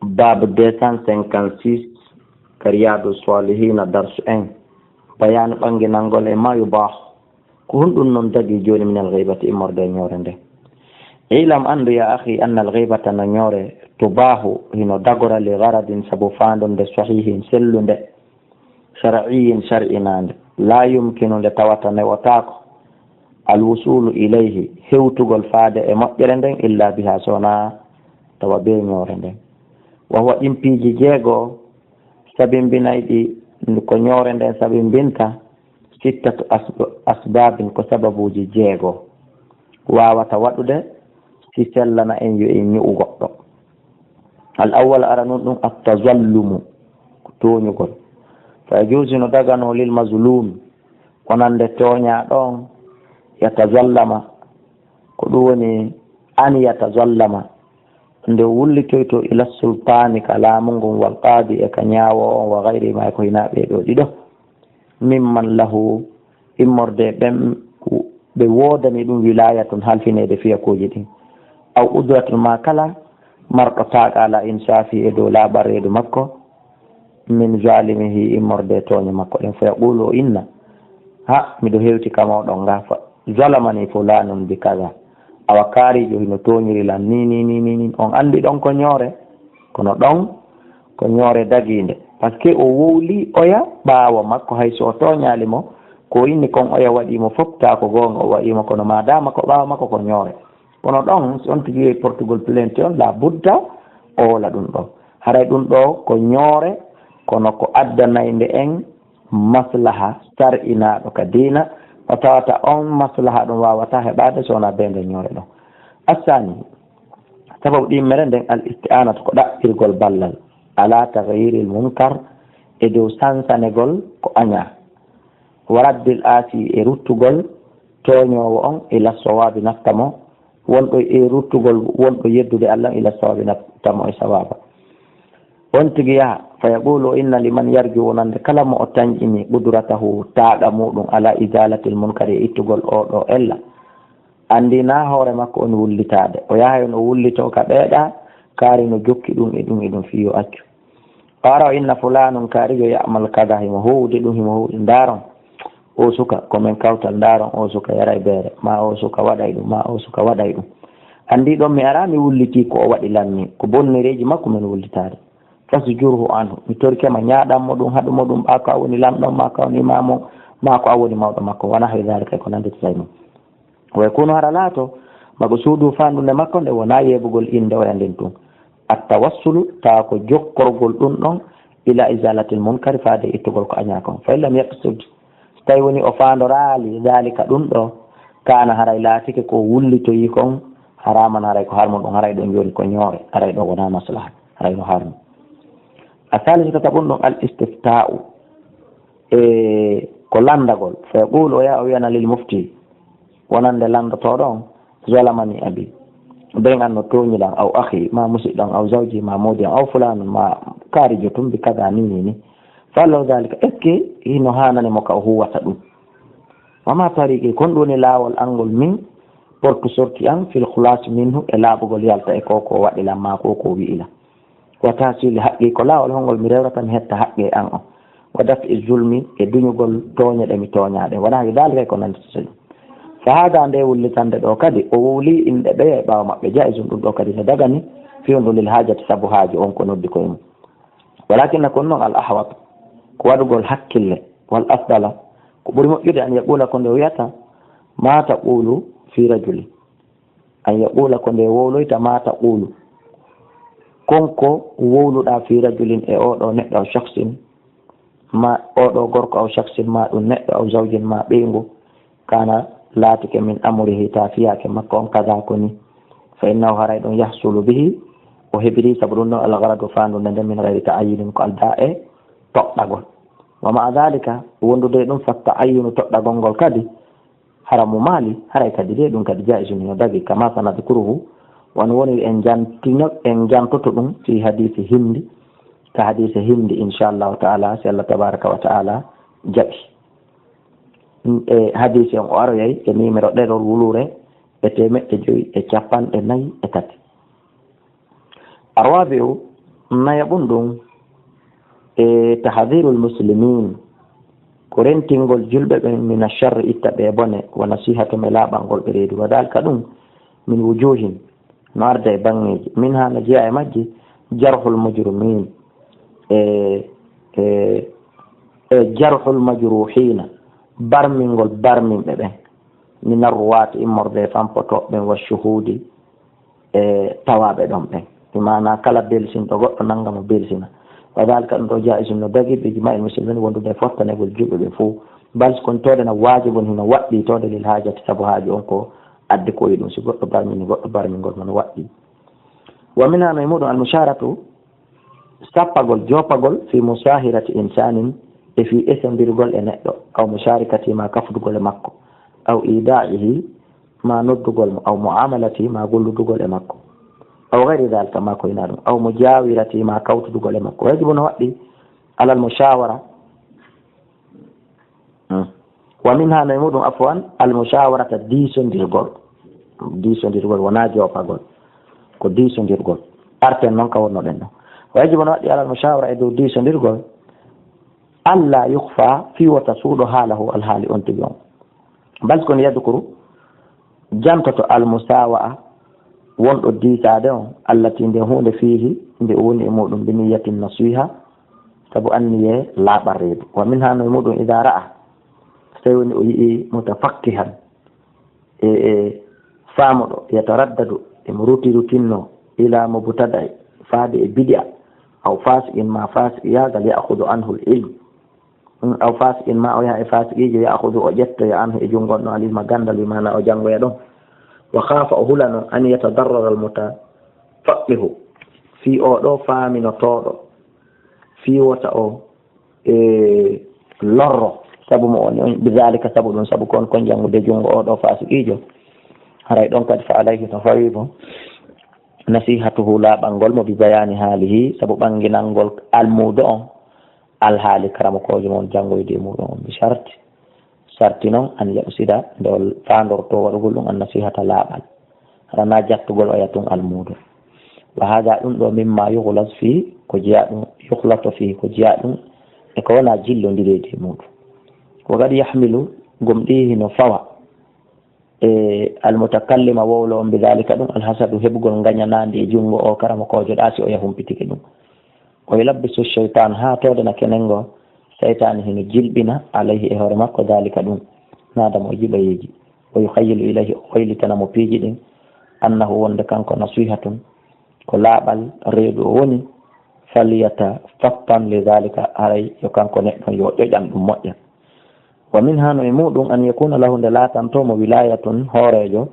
باب 256 كرياد الصالحين درس 1 بيان بانغينانغول ما يباح كون دون نون دغي جوني من الغيبة امرد نيورنده علم أن يا أخي أن الغيبة نيوري تباح هنا دغور لغرض سبو فاندون دي صحيح سلون دي شرعي شرعي لا يمكن لتواتن وتاك الوصول إليه هوتغول فاد مجرندن إلا بها سونا توبي نيورندن وهو إمبيجي جيغو سبين بنايدي نكو نيورندن سبين بنتا ستة أسباب كو سببوجي جيغو واوتا ودده سيسلنا إن يؤيني أغطو الأول أرنون التظلم توني قول فيجوز ندغنو للمظلوم ونند تونيا دون يتظلم كدوني أن يتظلم nde wullitoyto ila sultani kalamungon wal qadi e kanyawo wa ghairi ma ko hinaɓe ɗo ɗiɗo mimman lahu immorde ɓe wodani ɗum wilayatun halfinede fiyakoji ɗin aw udratun ma kala marɗo taƙala insafi e dow laɓaredu makko min zalimihi immorde toño makko ɗen fa yaqulu inna ha miɗo hewti kamawɗon gafa zalamani fulanun bi kaza awa kaarijo hino toñiri lan ni on andi ɗon ko ñoore kono ɗon ko ñoore daginde par ce que o wowli oya ɓaawo makko hay so o toñali mo ko inni kon oya waɗimo fof ta ko gonga o waɗimo kono madama ko ɓaawo makko ko ñoore kono ɗon so on tigi portugol plainte on la budda o wola ɗum ɗon haray ɗum ɗo ko ñoore kono ko addanayde en maslaha sar'inaɗo ka diina o tawata on maslaha ɗum wawata heɓade sowona bende ñoore ɗon assani sababu ɗimmere nden al isti'anatu ko ɗaɓɓirgol ballal ala taghyiril munkar e dow sansanegol ko aña waraddil aasi e ruttugol toñowo on ila sawabi naftamo wonɗo e ruttugol wonɗo yeddude allah ila sawabi naftamo e sawaba on tigi yaha fa yaqulu inna liman yarju wonande kala mo o tañƴini qudratahu taaɗa muɗum ala izalatil munkari e ittugol oɗo ella andina hoore makko on wullitade o yaha on o wullito ka ɓeeɗa kaari no jokki ɗum e ɗum fiyo accu ara o inna fulanum kaarijo yamal kada himo howde ɗum himo howde ndaron o suka komin kawtal ndaron o suka yaray beere ma o suka waɗay ɗum ma o suka waɗay ɗum andi ɗon mi ara mi wulliti ko o waɗi lanni ko bonnireji makko min wullitade fasjurhu anhu mi torkema ñaaɗanmo ɗum haɗumo ɗum ɓa ko a woni lamɗon ma ko a woni imamo ma ko a woni mawɗo makko wona hay dalika ko nandita tay mum way kono hara laato mago suudu fandude makko nde wona yeɓugol inde oya nden tun attawassulu tawa ko jokkorgol ɗum ɗon ila isalatil munkari faade ittugol ko aña kon fa illam yaqsud so tawi woni o fandorali dalika ɗum ɗo kana haray laatike ko wullitoyi kon haraman haray ko harmon ɗon haray ɗon joni ko ñoore haray ɗo wona maslaha haray no harmo الثالث تتبون الاستفتاء كلام دقول فيقول يا أوينا للمفتي ونند لند طورون ظلمني أبي بين أن نتوني لان أو أخي ما مسئ لان أو زوجي ما مودي أو فلان ما كارجتم بكذا نيني فلو ذلك إكي إنه هانني مكأهو وسدو وما طريقي كندوني لا والأنغل من برك سورتي أن في الخلاص منه إلا بقول يالتا إكوكو وإلا ما كوكو بإلا وتحصيل حقي كلا والهنغول مريرة هتا حقي أنه ودفع الظلم يدنيغول تونيا دمي تونيا دي ونحو ذلك يكون ننتسل فهذا عنده ولي تندد وكدي وولي إن دبي باو مقبي جائز ندد وكدي ندغني في ندل الحاجة سبو حاجة ونكو ندد كويم ولكن نكون الأحوط كوادغول حق الله والأفضل كبري مؤيد أن يقول كنده وياتا ما تقول في رجل أن يقول كنده وولويتا ما تقول konko wowluɗa fi rajulin e oɗo neɗɗo aw shaksin ma oɗo gorko aw shaksin ma ɗum neɗɗo aw zawjin ma ɓeygu kana laatike min amrihi ta fiyake makko on kaza koni fa innahu haray ɗum yahsulu bihi o heɓiri sabu ɗum ɗon algaradu fandude nden min gayri ta'ayyinin ko alda e toɗɗagol wa ma dalika wondude ɗum fa ta'ayyinu toɗɗagol ngol kadi haramu maali haray kadi de ɗum kadi jaisun no dagi kama sanadkuruhu won woni en jantoto ɗum fi hadisi hindi ka hadisi hindi inchallahu taala si allah tabaraka wa taala jaɓi e hadisi on o aroyay e numéro ɗerol wulure e 350 e tati arwaɓe o naya ɗum e tahdhirul muslimin ko rentingol julɓe ɓen min acharre itta ɓe bone wa nasihatu me laaɓangol ɓe reedu wa dalika ɗum min wujuhin no arda e bangeji min ha no jeeya e majji jarhul mujrimin e jarhul majruhina barmingol barminɓe ɓen min arruwati immorde fampotoɓɓen wa shuhudi e tawaɓe ɗon ɓen imana kala belsinɗo goɗɗo nanga mo belsina wa dalika ɗum ɗo jaisum no dagi ɓe jima el muslimin wondude fottanegol juɓɓe ɓe fo bal kon tode no wajibon hino waɗɗi tode lil hajati saabu haaji on ko addi koye ɗum si goɗɗo barmini goɗɗo barmingol man waɗɗi wa min hano e muɗum almusharatu sappagol jopagol fi musahirati insanin e fi esendirgol e neɗɗo aw musharikati ma kafdugol e makko aw idaihi ma noddugol mo aw muamalati ma golludugol e makko aw gayri dalika ma ko ina ɗum aw mujawirati ma kawtudugol e makko yajibu no waɗɗi alal mushawara wa min hano e muɗum afwan almushawarata diisondirgol wona jopagol ko diisondirgol arten noon ka wonnoɗen ɗo wa yajibu no waɗɗi alal mushawara e dow diisondirgol alla yukfa fi wata suuɗo haalahu alhaali on tigi on bal kono yadkuru jantoto almusawa'a wonɗo diisade on allati nde hunde fiihi nde woni e muɗum bi niyatin nasiha sabu anniye laaɓal reedu wa min hano e muɗum ida ra'a so tawi woni o yii mutafakkihan e faamuɗo yataraddadu emo rutinno ila mubtada faade e bidia aw fasiqin ma fasiqi yagal ya'khudhu anhu al-ilm aw fasiqin ma o yaha e fasiqijo ya'khudhu o ƴettoya anhu e jungonɗo alilma gandal wimana o janngoya ɗon wa khafa o hulano an yatadarrara almutafaqihu fi o ɗo faaminotoɗo fi wota o e lorro sabu mo on bidalika sabu ɗum sabu kon janngude jungo o ɗo fasiqijo haray ɗon kadi fa alayhi to fawi bo nasihatuhu laaɓangol mo bi bayani haalihi sabu ɓanginalngol almudo on alhaali karamokojo mon janngoyde e muɗum on bi sarti noon an yaɓsida nde fandorto waɗugol ɗum an nasihata laaɓal haɗana jattugol o yatun almudo wa hada ɗum ɗo mimma yuhlas fi ko jeeya ɗum yuhlato fi ko jeeya ɗum e ko wona jillodireede e muɗum ko kadi yahmilu gom ɗi hino fawa e almutakallima wowlo on bidalika ɗum alhasadu heɓugol gañanandi e junngo o karamokojo ɗa si o yahumpitike ɗum o labbisu cheytan ha todena kenengo seytane hino jilɓina alayhi e hoore makko dalika ɗum nadamo o jiɓayeji o yuhayyilu ilayhi o hoylitanamo piiji ɗin annahu wonde kanko nasihatun ko laaɓal reedu o woni faliyata fattan li dalika haray yo kanko neɗɗon yo ƴoƴan ɗum moƴƴa wa min hano e muɗum an yakuna lahu nde laatantomo wilayatun hoorejo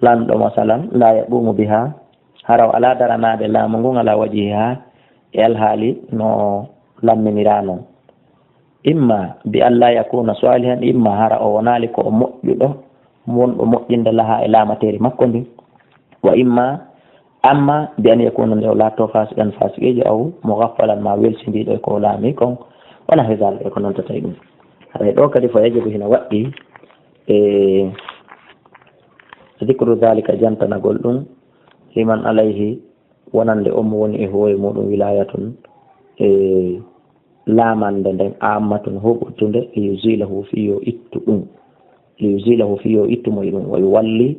lanɗo masalan la yaɓumu biha haraw ala daranade laamu ngun ala wajihi ha e alhaali no lamminira noon imma bi alla yakuna salihan imma hara o wonali ko o moƴƴuɗo wonɗo moƴƴinde laha e laamateri makko ndi wa imma amma bi an yakuna nde o laatto fasiqan fasiqejo aw mughaffalan ma welsindiɗo e ko laami kon wona hesal e ko nontata e ɗum haray ɗo kadi fo yajibu hina waɗɗi e dicru dalika jantanagol ɗum liman alayhi wonande on mo woni e hoore muɗum wilayatun e laamande nden ammatun hoɓɓutunde e yusilahu fi yo ittu ɗum yusilahu fi yo ittumo e ɗum o walli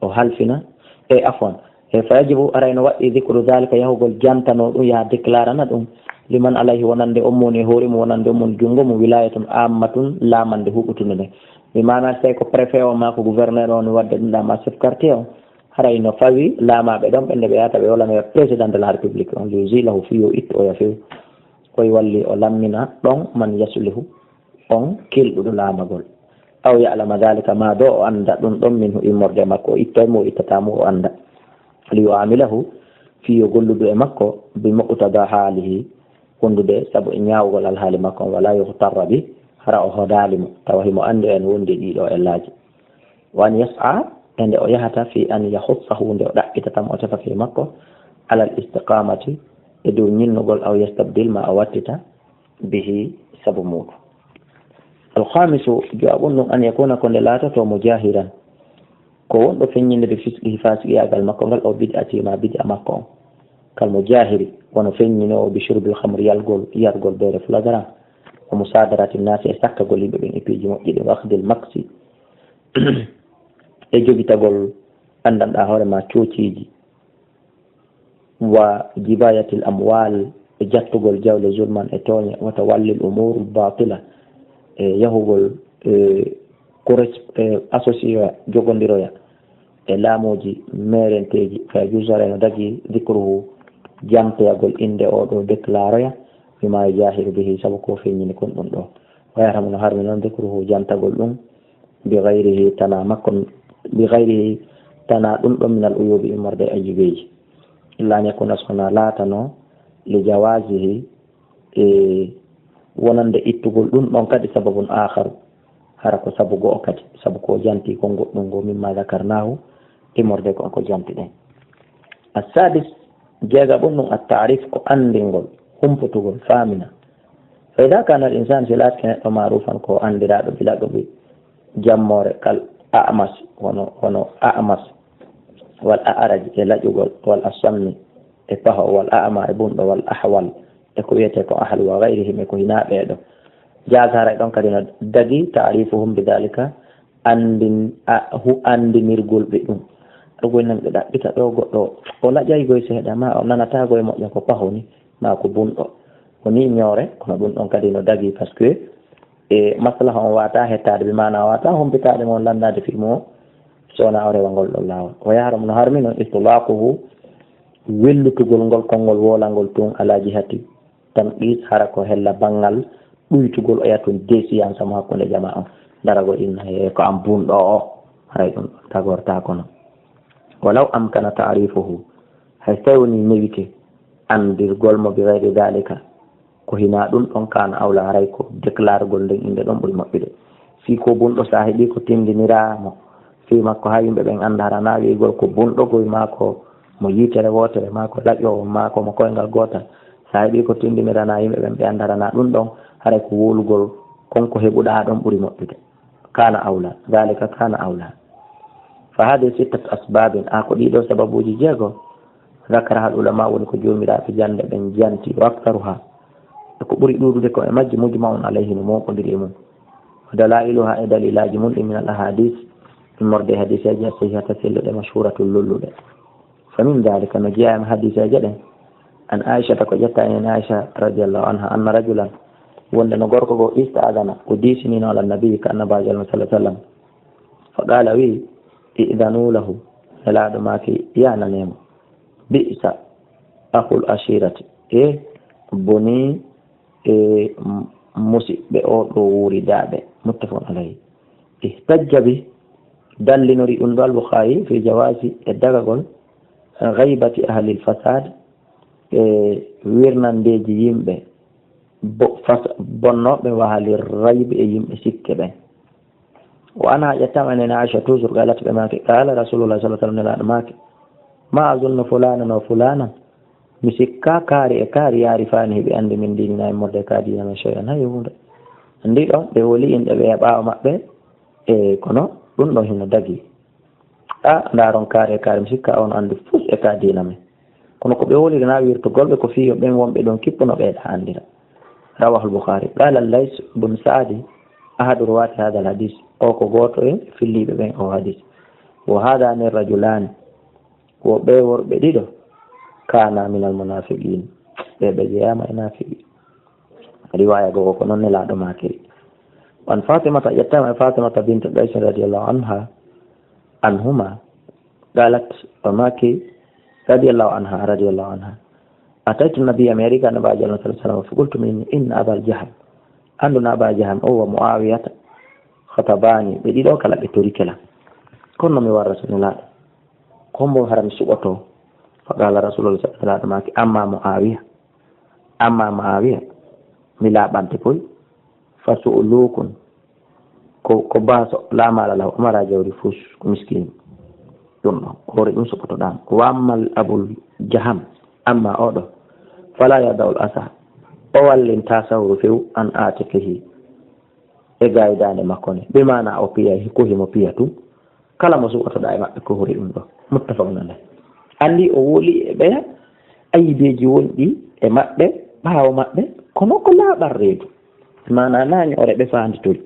o halfina e afwan e fa yajibu arayno waɗɗi dicru dalika yahugol jantano ɗum yaha déclarana ɗum liman alayhi wonande on mo woni e hoore mum wonande on mon junngo mo wilayatun ammatun laamande huɓɓutunde nden mi mana tawi ko préfet o ma ko gouverneur o ni wadde ɗum ɗa ma chef quartier o haray no fawi laamaɓe ɗon ɓe nde ɓe yahata ɓe wolanoya président de la république on yusilahu fi yo ittu oya few koye walli o lammina ɗon man yaslihu on kelɗuɗo laamagol aw ya'lama dalika ma do o anda ɗum ɗon min immorde makko o ittoymo o ittatamo o anda li yuamilahu fi yo golludu e makko bi muqtada haalihi wondude saabu e ñawgol alhaali makko on wala yuhtarra bi hara o hodalimo tawa himo andi en wondi ɗiɗo ellaji wan yas'a ende o yahata fi an yahussahu nde o ɗaɓɓitatam o tefa fi makko alal istiqamati e dow ñinnugol aw yastabdil ma o wattita bihi sabu muɗum alhamisu jaɓum ɗum an yakuna ko nde laatato mujahiran ko wonɗo feññinde ɓe fisqihi fasiqiyagal makko ngal o bidi atima bidi a makko on kalmo jahiri wono feññinoo bi shurbil khamri yargol beere flagrant o musadarati nasi e sakkagol yimɓe ɓen e piiji moƴƴi ɗi wakdil maksi e jogitagol anndanɗa hoorema coociiji wa jibayatil amwal e jattugol jawle zulman e tooñe wata wallil umurul batila e yahugol associé jogondiroya e laamoji merenteji fa jusore no dagi dicruhu jamtoyagol inde oɗo déclaroya bima jahiru bihi saabu ko feññini kon ɗum ɗo wayatamo no harmi noon dicruhu jantagol ɗum bi gayrihi tana makko bi gayrihi tana ɗum ɗon minal uyubi immorde e ajibeji illa yakuna sona laatano li jawasihi e wonande ittugol ɗum ɗon kadi sababun akharu hara ko sabu go'o kadi sabu ko janti ko goɗɗum ngo mimma dakarnahu immorde ko janti ɗen assadis jeega ɓum ɗum attarif ko andingol humputugol famina fa ida kana al insan si laatke neɗɗo marufan ko andiraɗo bilaɗo ɓe jammore kal amas hono amas wal a'raj e laƴugol wal asammi e paho wal a'ma e bunɗo wal ahwal e ko wiyete ko ahal wa gayrihim e ko hinaɓeɗo jasara ɗon kadi no dagi ta'rifuhum bidalika andinirgol ɓe ɗum ɗogoynan ɓe ɗaɓɓita ɗo goɗɗo o laƴaygoy seeɗa ma o nanatago e moƴƴa ko paho ni ma ko bunɗo woni ñoore kono ɗum ɗon kadi no dagi par ce que e maslaha on wata hettade ɓe mana wata hompitade mon landade film o sowona o rewa ngol ɗon lawol o yaharam no harmi noon istilaquhu wellutugol ngol konngol wolangol tun ala jihati tan ɗis hara ko hella banggal ɗuytugol o yatun déciance mo hakkude jama on darago inna e ko am bunɗo o hay ɗum tagorta kono walaw amkana ta'rifuhu hay so tawi woni newite andirgol mo bi gayri dalika ko hina ɗum ɗon kana awla haray ko déclargol nden inde ɗon ɓuri moƴƴude fi ko bunɗo sa heeɓi ko tindiniramo fi makko ha yimɓe ɓen anda hara na wigol ko bunɗogoy mako mo yitere wotere mako laƴowo mako mo koyngal gotal sa heeɓi ko tindinirana yimɓe ɓen ɓe anda hara na ɗum ɗon haray ko wolugol konko heɓuɗa ɗon ɓuri moƴƴude kana awla dalika kana awla fa hadi sittat asbabin ko ɗiɗo sababuji jeego zakara hal ulama woni ko jomiraɓe jande ɓen janti wa aktaruha ko ɓuri ɗuɗude ko e majji mujma'un alayhi no moƙodiri e mum dalailuha e dalilaji mum ɗi min al ahadis immorde hadiseji a sahihata selluɗe mashhuratul lulluɗe fa min dalika no jeeyama hadiseje ɗen an aishata ko ƴetta enen aicha radiallahu anha anna rajulan wonde no gorko go istadana o disinino ala nabi ka annabajo allah sallah sallam fa qala wi idanu lahu nelaɗo maki yananemo bi'sa akhul ashirati e boni e musiɓɓe o ɗo wuridaɓe muttafaqun alayhi ihtajja bi dallinori ɗum ɗo al-Bukhari fi jawasi e dagagol ghaybati ahli al-fasad e wirnandeji yimɓe bonnoɓe wa halir raybi e yimɓe sikke ɓen wa ana ƴettama enen Aisha toujours galat ɓe make qala rasulullah sallallahu alaihi wasallam nelaɗo make ma azunnu fulanan wa fulanan mi sikka kaari e kaari yaari fani heɓe andi min dinina e morde ka dina men cheyan ha yehunde andi ɗon ɓe woli inɗe ɓe e ɓawa maɓɓe e kono ɗum ɗon hino dagi ndaron kaari e kaari mi sikka on andi fus e ka dina men kono ko ɓe woliri na wirtogolɓe ko fiyo ɓen wonɓe ɗon kippuno ɓeeɗa andira rawahu al-Bukhari qala Lays bun Sa'di ahadu ruwati hada al-hadis o ko goto e filliɓe ɓen o hadis wa hada ni rajulani wo ɓe worɓe ɗiɗo kana min al-munafiqin ɓe jeyama e nafiqi riwaya gogo ko noon nelaɗo makiri wan fatimata ƴettama e fatimata bint Qays radiallahu anha anhuma qalat o maki radiallahu anha ataytu nabiya mi ari ga nabaji allah sallallahu alaihi wasallam fa qultu min inna abal jahal anduna aba jahal o wa muawiyata khatabani ɓe ɗiɗo kala ɓe tori kela kono mi warra nelaɗo kombo hara mi suɓoto faqala rasulullah sallallahu alaihi wasallam maki amma muawiya mi laɓante koy fa su'ulukun ko baso lamala lahu umara jawri fus ko miskin ɗum ɗon hoore ɗum suɓotoɗam wa ammal abul jaham amma oɗo fala yada'ul asa o wallinta sawru few an atikihi e gaydande makko ne ɓe mana o piya ko himo piya tum kala mo suɓotoɗa e maɓɓe ko hori ɗum ɗo muttafaqun alayh andi o woli e ɓeya ayibeji wonɗi e maɓɓe ɓaawo maɓɓe kono ko laaɓal reedu mana nañoore ɓe faanditori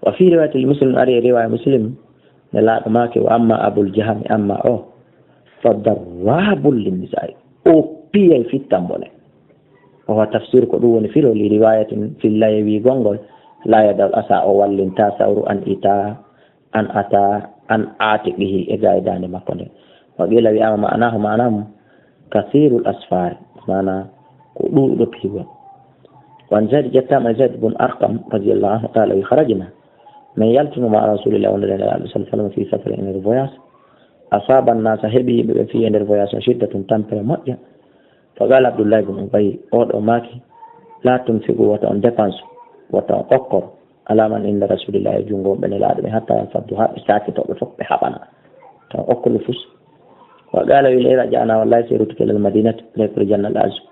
wa fi riwayatil muslim ari riwaya muslim ne laaɗo maake o amma abul jahami amma o fa darrabul linnisa'i o piyay fittambone owa tafsir ko ɗum woni firo li riwayatin fillaye wi gongol la yadal asa o wallinta sawru an ita an ata an atiqihi e gaydande makko nde wa qila wiyama ma'anahu kasirul asfar mana ko ɗuɗɗo piwol wan zaid jettama zaid bun arqam radiallahu anhu qala wi kharajna min yaltunu ma rasulillah wonde nelaɗo sallah sallam fi safare e nder voyage asaba annasa heeɓi yimɓe ɓe fi e nder voyage o shiddatun tampere moƴƴa fa qala abdoullahi bun ubayi oɗo maki la tunfigu wata on dépense wata on okkor alaman inda rasulillah e jungo ɓe nelaɗo ɓe hatta yan faddu ha ɓe sakitoɓe fof ɓe haɓana tan okkolu fus wa qala wi leyra jana wallahi serutu kelel madinate lekre jannal asu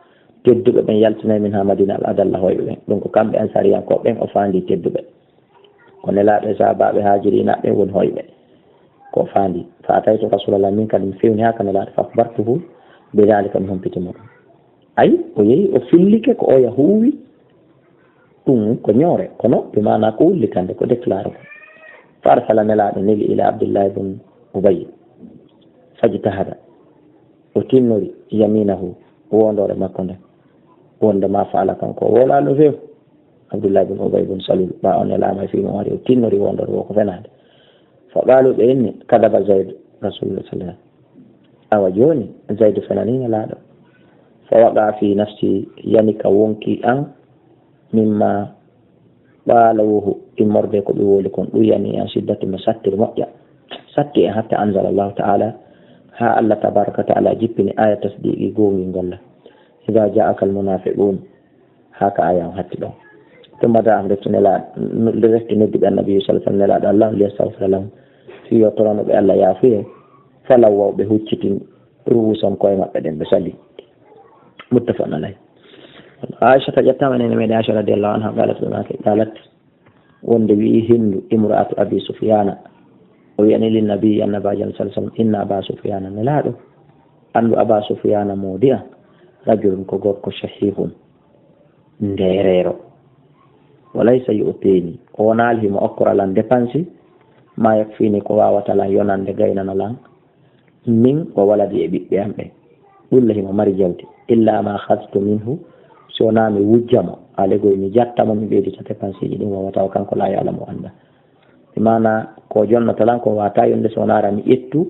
tedduɓe ɓen yaltinayi min ha madina al adalla hoyɓe ɓen ɗum ko kamɓe ansariyanko ɓen o faandi tedduɓe ko nelaɗo sahabaɓe hajirinaɓe woni hoyɓe ko faandi fa ataytu rasulallah min kadi mi fewni ha ka nelaɗo fa akbartuhu be dalika mi hompitimo ɗum ayi o yeehi o fillike ko oya huuwi ɗum ko ñoore kono ɓe mana ko wullikande ko déclare ko fa arsala nelaɗo neli ila abdoullahi bun ubayi fajtahada o tinnori yaminahu wondore makko nde wonde ma faala kanko wolano few abdoullahi bun ubay bun salul ɓa on elama fimo wari o tinnori wondore wo ko fenade fa ɓaluɓe inni kadaba zayd rasulullah sallam awa joni zayd fenanina laaɗo fa waɗa fi nafsi yani ka wonki an mimma ɓaalawuhu immorde ko ɓe woli kon ɗum yani an siddati mi sattir moƴƴa satti en hatta anzala allahu taala ha allah tabaraka taala jippini aya tasdiqi gongil golla ida jaaka almunafiqun haka aya on hatti ɗon tumma da am refti nodduɓe annabi sallallahu alaihi wasallam nelaɗo allah liyastahfira lahum fi yottoronoɓe allah yaafuye falaw wawɓe huccitin ruuson koye maɓɓe ɗen ɓe sali muttafaqun alayh Aisha ta ƴettama nene meɗen Aisha radiallahu anha qalat ɓe make qalat wonde wi hindu imra'atu abi sufyana o wiyani lin nabi annabaji sallallahu alaihi wasallam inna aba sufyana nelaɗo andu aba sufyana moodi a rajulun ko gorko shahihun nderero walaysa yu'tini o wonali himo okkoralan dépense ma yakfini ko wawatalan yonande gaynanalan min o waladi e ɓiɓɓe am ɓe ɗulla himo mari jawdi illa ma khadtu minhu so wona mi wujjamo alegoy mi jattamo mi ɓeydita dépense ji ɗin wawata o kanko la yalamo anda mana ko jonnotalan ko wata yonde so wonara mi ƴettu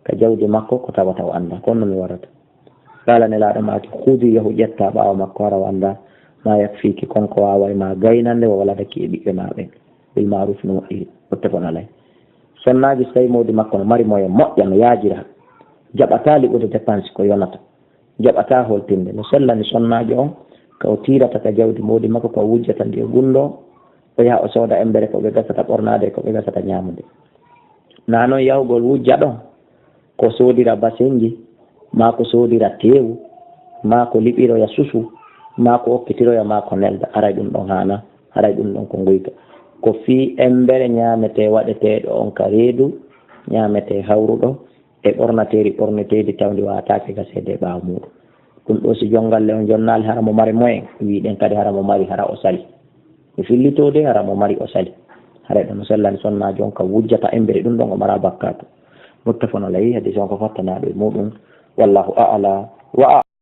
ka jawdi makko ko tawata o anda konno mi warata qala nelaɗo maki huudu yahu ƴetta ɓawa makko wara o anda ma yakfiki konko waway ma gaynande o waladaki e ɓiɓɓe maɓe bil maruf no moƴƴiri muttafaqun alayh sonnaji so tawi mawdi makko no mari moyen moƴƴa no yaajira jaɓata liɓude dépense ko yonata jaɓata holtinde no sellani sonnaji on ka o tirata ka jawdi mawdi makko ko wujjata ndi e gunɗo o yaha o sooda embere ko ɓe gasata ɓornade ko ɓe gasata ñamude na noon yahugol wujja ɗon ko soodira basenji ma ko soodira tewu ma ko liɓiroya susu ma ko okkitiroya ma ko nelda aray ɗum ɗon hana haray ɗum ɗon ko nguyka ko fi embere ñamete waɗeteɗo on ka reedu ñamete hawruɗo e ɓornateri ɓornetedi tawdi watake gasede ɓawa muɗum ɗum ɗo si jongalle on jonnali hara mo mari moyen wiɗen kadi hara mo mari hara o sali e fillitode hara mo mari o sali haray ɗum sellani sonnaji on ka wujjata embere ɗum ɗon o mara bakkatu muttafaqun alayhi hadis on ko fattanaɗo e muɗum wallahu a'la wa